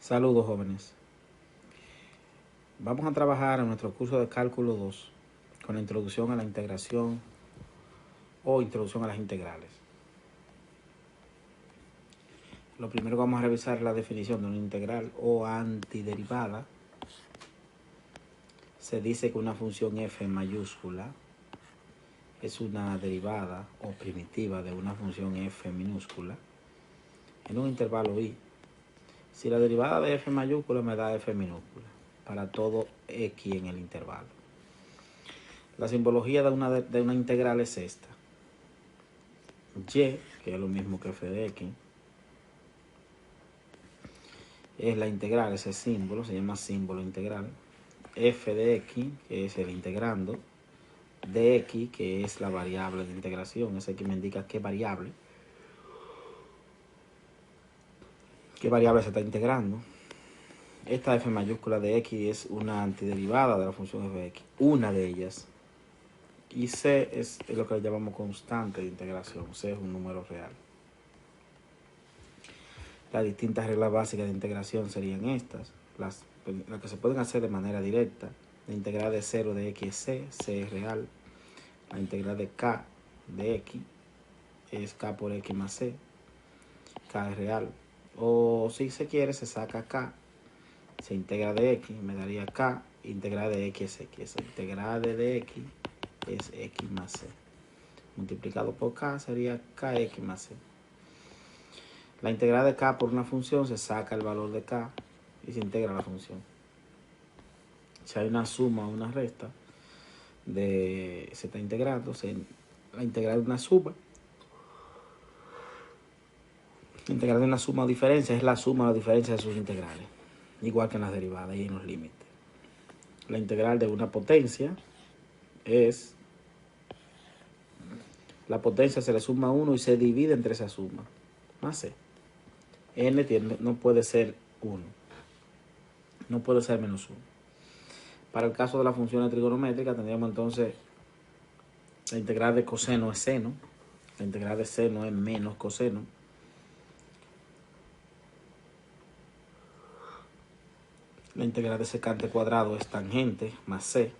Saludos jóvenes. Vamos a trabajar en nuestro curso de cálculo 2 con la introducción a la integración o introducción a las integrales. Lo primero que vamos a revisar es la definición de una integral o antiderivada. Se dice que una función f mayúscula es una derivada o primitiva de una función f minúscula en un intervalo i. Si la derivada de f mayúscula me da f minúscula para todo x en el intervalo. La simbología de una integral es esta. Y, que es lo mismo que f de x, es la integral, ese símbolo se llama símbolo integral. F de x, que es el integrando, de x, que es la variable de integración, ese que me indica qué variable se está integrando. Esta f mayúscula de x es una antiderivada de la función f de x, una de ellas. Y c es lo que llamamos constante de integración, c es un número real. Las distintas reglas básicas de integración serían estas. Las que se pueden hacer de manera directa. La integral de 0 de x es c es real. La integral de k de x es k por x más c, k es real. O si se quiere, se saca k, se integra de x, me daría k, integral de x es x. La integral de x es x más c. Multiplicado por k sería kx más c. La integral de k por una función se saca el valor de k y se integra la función. Si hay una suma o una resta, se está integrando, la integral de una suma. La integral de una suma o diferencia es la suma o la diferencia de sus integrales, igual que en las derivadas y en los límites. La integral de una potencia es la potencia se le suma 1 y se divide entre esa suma, más c. N no puede ser 1, no puede ser menos 1. Para el caso de las funciones trigonométricas tendríamos entonces la integral de coseno es seno, la integral de seno es menos coseno. La integral de secante cuadrado es tangente más c.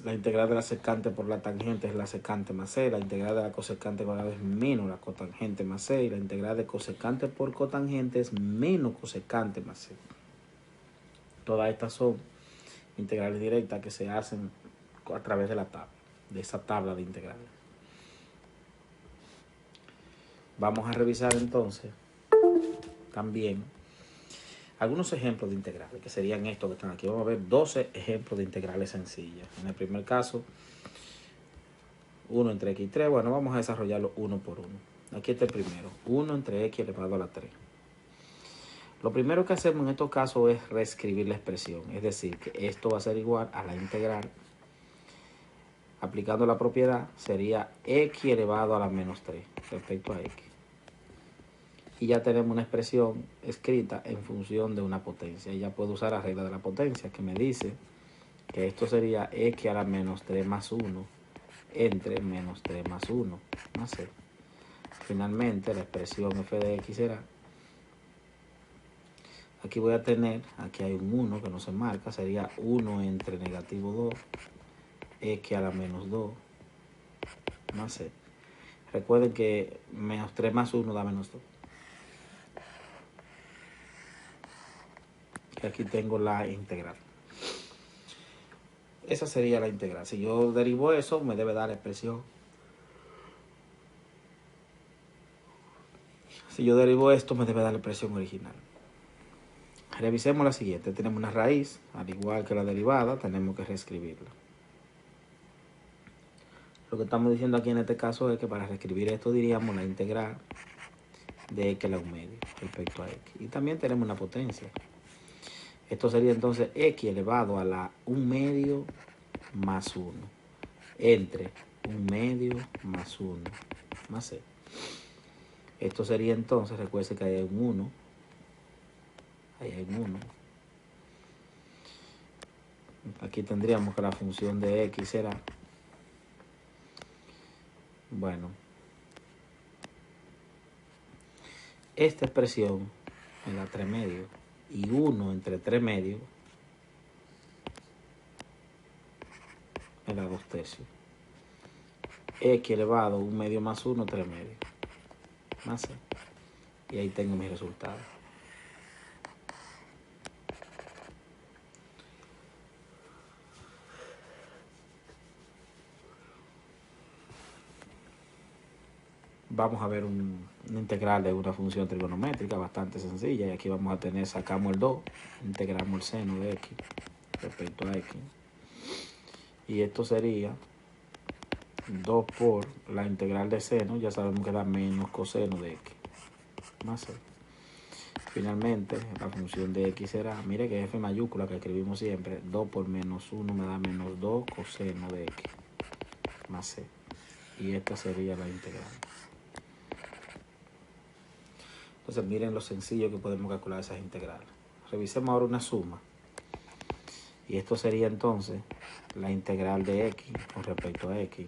La integral de la secante por la tangente es la secante más c. La integral de la cosecante cuadrada es menos la cotangente más c. Y la integral de cosecante por cotangente es menos cosecante más c. Todas estas son integrales directas que se hacen a través de la tabla, de esa tabla de integrales. Vamos a revisar entonces también algunos ejemplos de integrales, que serían estos que están aquí. Vamos a ver 12 ejemplos de integrales sencillas. En el primer caso, 1 entre x y 3. Bueno, vamos a desarrollarlo uno por uno. Aquí está el primero, 1 entre x elevado a la 3. Lo primero que hacemos en estos casos es reescribir la expresión. Es decir, que esto va a ser igual a la integral. Aplicando la propiedad, sería x elevado a la menos 3 respecto a x. Y ya tenemos una expresión escrita en función de una potencia. Y ya puedo usar la regla de la potencia, que me dice que esto sería x a la menos 3 más 1 entre menos 3 más 1 más c. Finalmente, la expresión f de x será, aquí voy a tener, aquí hay un 1 que no se marca, sería 1 entre negativo 2, x a la menos 2 más c. Recuerden que menos 3 más 1 da menos 2. Y aquí tengo la integral. Esa sería la integral. Si yo derivo eso, me debe dar la expresión. Si yo derivo esto, me debe dar la expresión original. Revisemos la siguiente. Tenemos una raíz, al igual que la derivada, tenemos que reescribirla. Lo que estamos diciendo aquí en este caso es que para reescribir esto diríamos la integral de x a la 1 medio respecto a x. Y también tenemos una potencia. Esto sería entonces x elevado a la 1 medio más 1 entre 1 medio más 1 más c. Esto sería entonces, recuerden que ahí hay un 1. Ahí hay un 1. Aquí tendríamos que la función de x será, bueno, esta expresión en la 3 medio y 1 entre 3 medios me da 2 tercios. X elevado a 1 medio más 1, 3 medios. Más C. Y ahí tengo mi resultado. Vamos a ver una integral de una función trigonométrica bastante sencilla. Y aquí vamos a tener, sacamos el 2, integramos el seno de x respecto a x. Y esto sería 2 por la integral de seno, ya sabemos que da menos coseno de x, más c. Finalmente, la función de x será, mire que f mayúscula que escribimos siempre, 2 por menos 1 me da menos 2 coseno de x, más c. Y esta sería la integral. Entonces miren lo sencillo que podemos calcular esas integrales. Revisemos ahora una suma. Y esto sería entonces la integral de x con respecto a x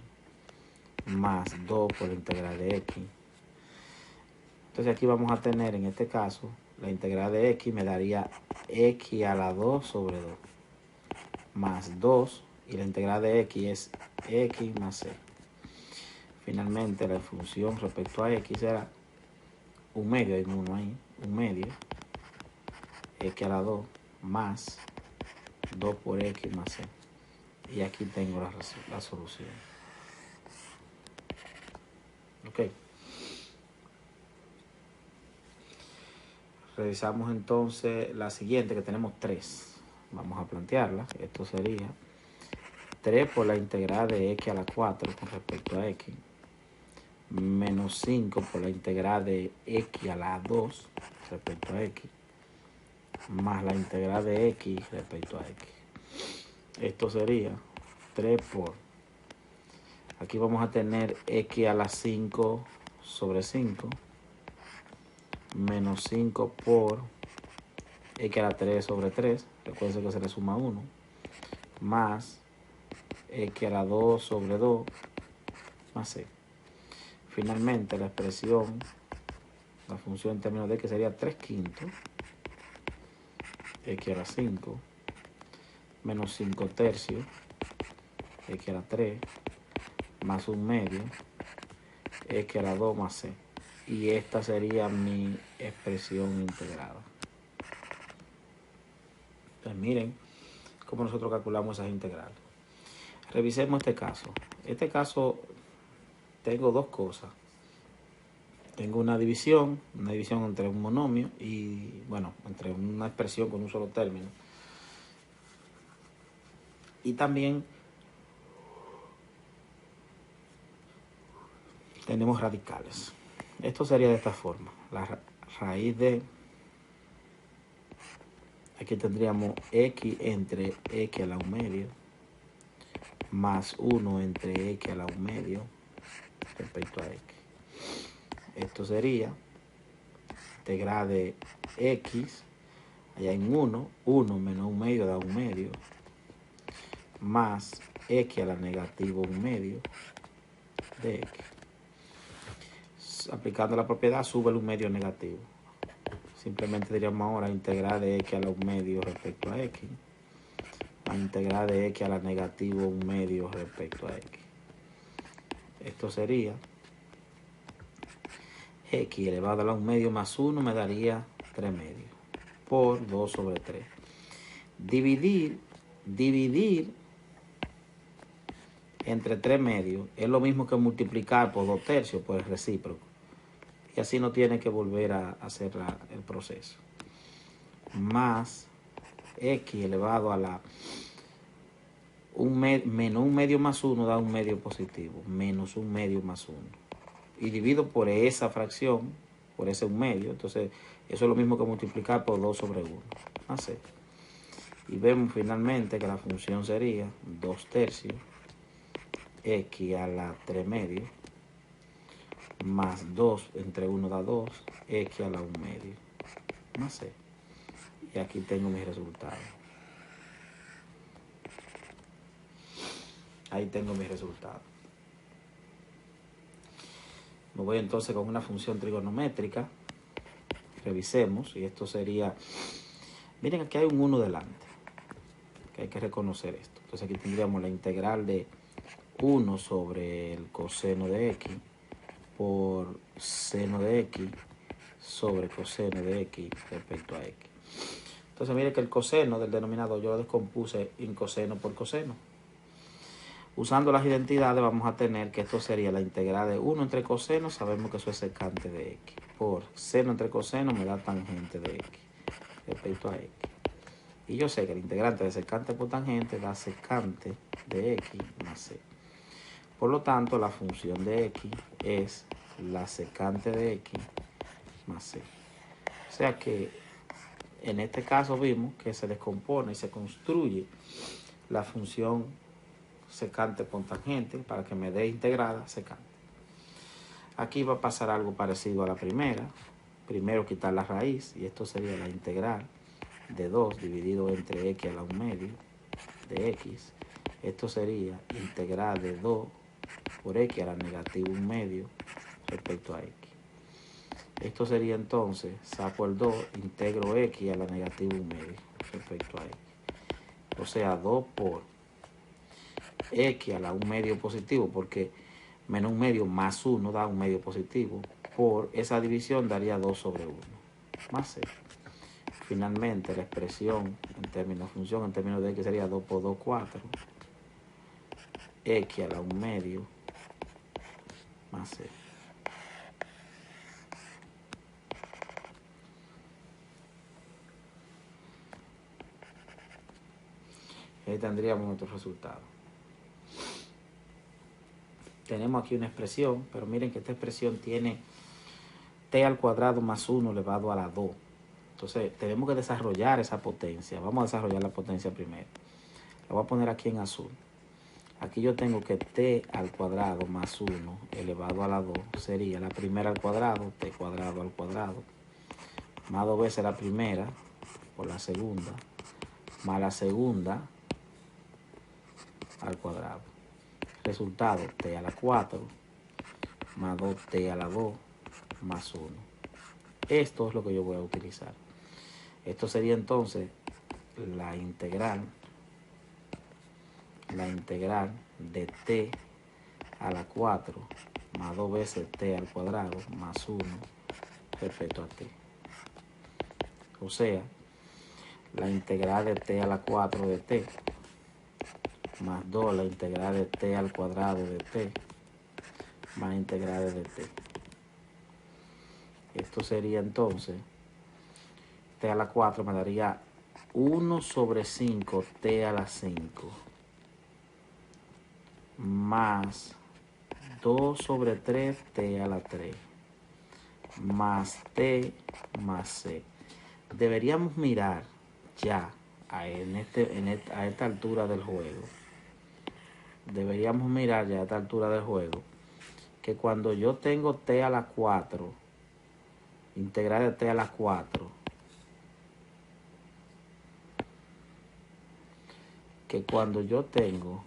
más 2 por la integral de x. Entonces aquí vamos a tener en este caso la integral de x me daría x a la 2 sobre 2 más 2 y la integral de x es x más c. Finalmente la función respecto a x será 1 medio, hay uno ahí, 1 medio x a la 2 más 2 por x más c. Y aquí tengo la solución. Ok. Revisamos entonces la siguiente, que tenemos 3. Vamos a plantearla. Esto sería 3 por la integral de x a la 4 con respecto a x, menos 5 por la integral de x a la 2 respecto a x, más la integral de x respecto a x. Esto sería 3 por, aquí vamos a tener x a la 5 sobre 5, menos 5 por x a la 3 sobre 3, recuerden que se le suma 1, más x a la 2 sobre 2, más c. Finalmente la expresión, la función en términos de x sería 3 quintos, x a la 5, menos 5 tercios, x a la 3, más 1 medio, x a la 2 más c. Y esta sería mi expresión integrada. Entonces miren cómo nosotros calculamos esas integrales. Revisemos este caso. Este caso tengo dos cosas. Tengo una división entre un monomio y, bueno, entre una expresión con un solo término. Y también tenemos radicales. Esto sería de esta forma. La raíz de, aquí tendríamos x entre x a la 1 medio más 1 entre x a la 1 medio respecto a x. Esto sería integral de x, allá en 1 menos 1 medio da 1 medio, más x a la negativo 1 medio de x. Aplicando la propiedad, sube el 1 medio negativo. Simplemente diríamos ahora integral de x a la 1 medio respecto a x, a integral de x a la negativo 1 medio respecto a x. Esto sería x elevado a la 1 medio más 1 me daría 3 medios por 2 sobre 3. Dividir entre 3 medios es lo mismo que multiplicar por 2 tercios por el recíproco. Y así no tiene que volver a hacer el proceso. Más x elevado a la menos 1 medio más 1 da 1 medio positivo, menos 1 medio más 1. Y divido por esa fracción, por ese 1 medio, entonces eso es lo mismo que multiplicar por 2 sobre 1. Así. Y vemos finalmente que la función sería 2 tercios x a la 3 medios más 2 entre 1 da 2, x a la 1 medio más c. Y aquí tengo mi resultado. Ahí tengo mi resultado. Me voy entonces con una función trigonométrica. Revisemos. Y esto sería Miren, aquí hay un 1 delante, que hay que reconocer esto. Entonces aquí tendríamos la integral de 1 sobre el coseno de x por seno de x sobre coseno de x respecto a x. Entonces mire que el coseno del denominador yo lo descompuse en coseno por coseno. Usando las identidades vamos a tener que esto sería la integral de 1 entre coseno, sabemos que eso es secante de x, por seno entre coseno me da tangente de x respecto a x. Y yo sé que el integrante de secante por tangente da secante de x más c. Por lo tanto, la función de x es la secante de x más c. O sea que en este caso vimos que se descompone y se construye la función secante por tangente para que me dé integrada secante. Aquí va a pasar algo parecido a la primera. Primero quitar la raíz y esto sería la integral de 2 dividido entre x a la 1 medio de x. Esto sería integral de 2 por x a la negativo 1 medio respecto a x. Esto sería entonces, saco el 2, integro x a la negativo 1 medio respecto a x. O sea, 2 por x a la 1 medio positivo, porque menos 1 medio más 1 da 1 medio positivo, por esa división daría 2 sobre 1, más c. Finalmente, la expresión en términos de función, en términos de x sería 2 por 2, 4, x a la 1 medio más c. Ahí tendríamos nuestro resultado. Tenemos aquí una expresión, pero miren que esta expresión tiene t al cuadrado más 1 elevado a la 2. Entonces, tenemos que desarrollar esa potencia. Vamos a desarrollar la potencia primero. La voy a poner aquí en azul. Aquí yo tengo que t al cuadrado más 1 elevado a la 2 sería la primera al cuadrado, t cuadrado al cuadrado, más 2 veces la primera por la segunda, más la segunda al cuadrado. Resultado, t a la 4 más 2t a la 2 más 1. Esto es lo que yo voy a utilizar. Esto sería entonces la integral de t a la 4 más 2 veces t al cuadrado más 1 respecto a t. O sea, la integral de t a la 4 de t más 2 la integral de t al cuadrado de t más integral de t. Esto sería entonces t a la 4 me daría 1 sobre 5 t a la 5 más 2 sobre 3 t a la 3 más t más c. Deberíamos mirar ya a esta altura del juego. Deberíamos mirar ya a esta altura del juego que cuando yo tengo t a la 4, integral de t a la 4, que cuando yo tengo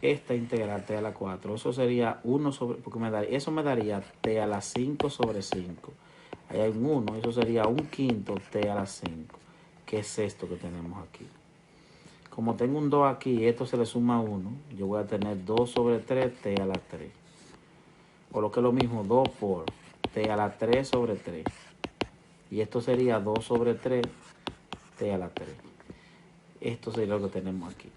esta integral t a la 4, eso sería 1 sobre, porque eso me daría t a la 5 sobre 5. Ahí hay un 1, eso sería 1/5 t a la 5, que es esto que tenemos aquí. Como tengo un 2 aquí y esto se le suma 1, yo voy a tener 2 sobre 3 t a la 3. O lo que es lo mismo, 2 por t a la 3 sobre 3. Y esto sería 2 sobre 3 t a la 3. Esto sería lo que tenemos aquí.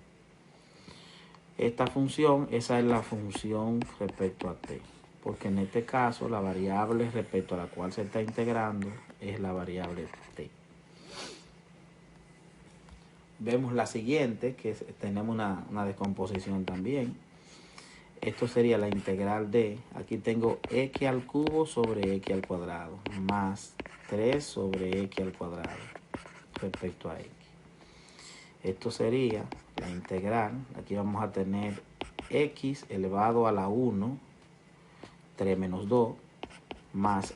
Esta función, esa es la función respecto a t, porque en este caso la variable respecto a la cual se está integrando es la variable t. Vemos la siguiente, que tenemos una descomposición también. Esto sería la integral de, aquí tengo x al cubo sobre x al cuadrado, más 3 sobre x al cuadrado respecto a x. Esto sería la integral, aquí vamos a tener x elevado a la 1, 3 menos 2, más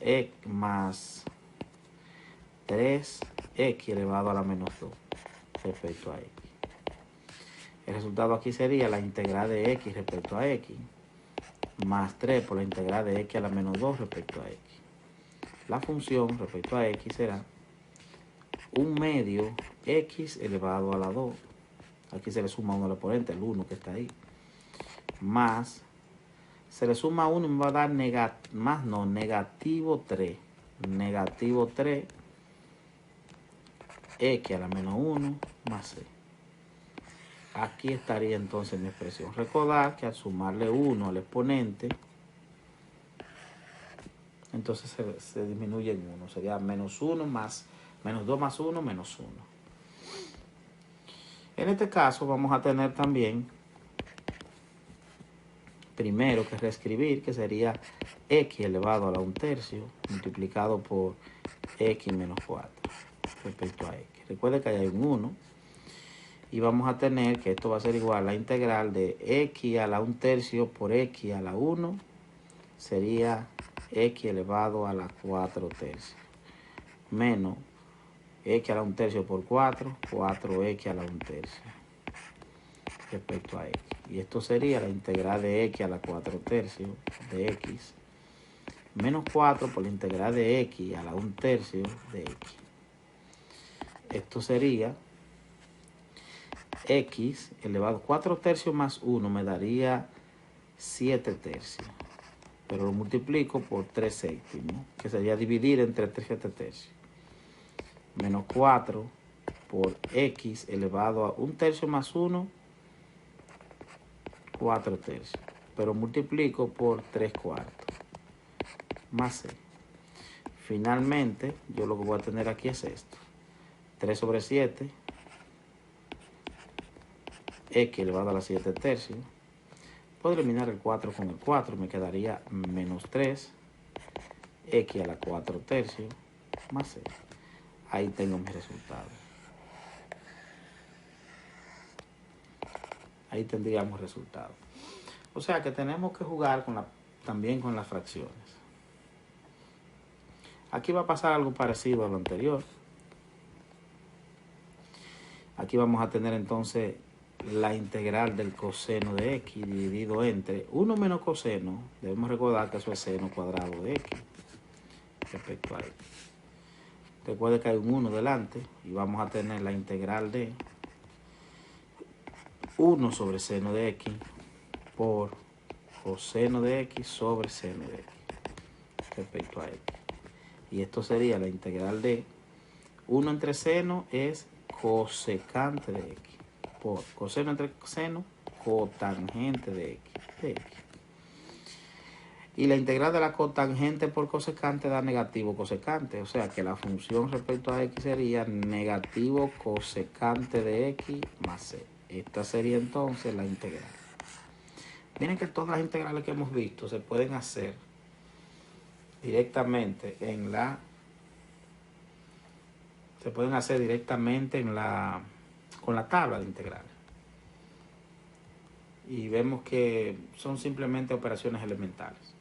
3x elevado a la menos 2 respecto a x. El resultado aquí sería la integral de x respecto a x más 3 por la integral de x a la menos 2 respecto a x. La función respecto a x será 1 medio x elevado a la 2. Aquí se le suma 1 al oponente, el 1 que está ahí. Más, se le suma 1 y me va a dar negativo 3. Negativo 3 x a la menos 1 más c. Aquí estaría entonces mi expresión. Recordar que al sumarle 1 al exponente, entonces se disminuye en 1. Sería menos 1 más, menos 2 más 1, menos 1. En este caso vamos a tener también, primero que reescribir, que sería x elevado a la 1/3 multiplicado por x menos 4 respecto a x. Recuerde que hay un 1. Y vamos a tener que esto va a ser igual a la integral de x a la 1/3 por x a la 1 sería x elevado a la 4/3 menos x a la 1/3 por 4, 4x a la 1/3 respecto a x. Y esto sería la integral de x a la 4/3 de x menos 4 por la integral de x a la 1/3 de x. Esto sería x elevado a 4/3 más 1 me daría 7/3. Pero lo multiplico por 3/7, que sería dividir entre 3 7/3. Menos 4 por x elevado a 1/3 más 1, 4/3. Pero multiplico por 3/4 más c. Finalmente, yo lo que voy a tener aquí es esto. 3 sobre 7, x elevado a la 7/3. Puedo eliminar el 4 con el 4, me quedaría menos 3, x a la 4/3 más c. Ahí tengo mi resultado. Ahí tendríamos resultado. O sea que tenemos que jugar también con las fracciones. Aquí va a pasar algo parecido a lo anterior. Aquí vamos a tener entonces la integral del coseno de x dividido entre 1 menos coseno. Debemos recordar que eso es seno cuadrado de x respecto a x. Recuerde que hay un 1 delante y vamos a tener la integral de 1 sobre seno de x por coseno de x sobre seno de x respecto a x. Y esto sería la integral de 1 entre seno es cosecante de x por coseno entre seno, cotangente de x. Y la integral de la cotangente por cosecante da negativo cosecante. O sea que la función respecto a x sería negativo cosecante de x más c. Esta sería entonces la integral. Miren que todas las integrales que hemos visto se pueden hacer directamente con la tabla de integrales. Y vemos que son simplemente operaciones elementales.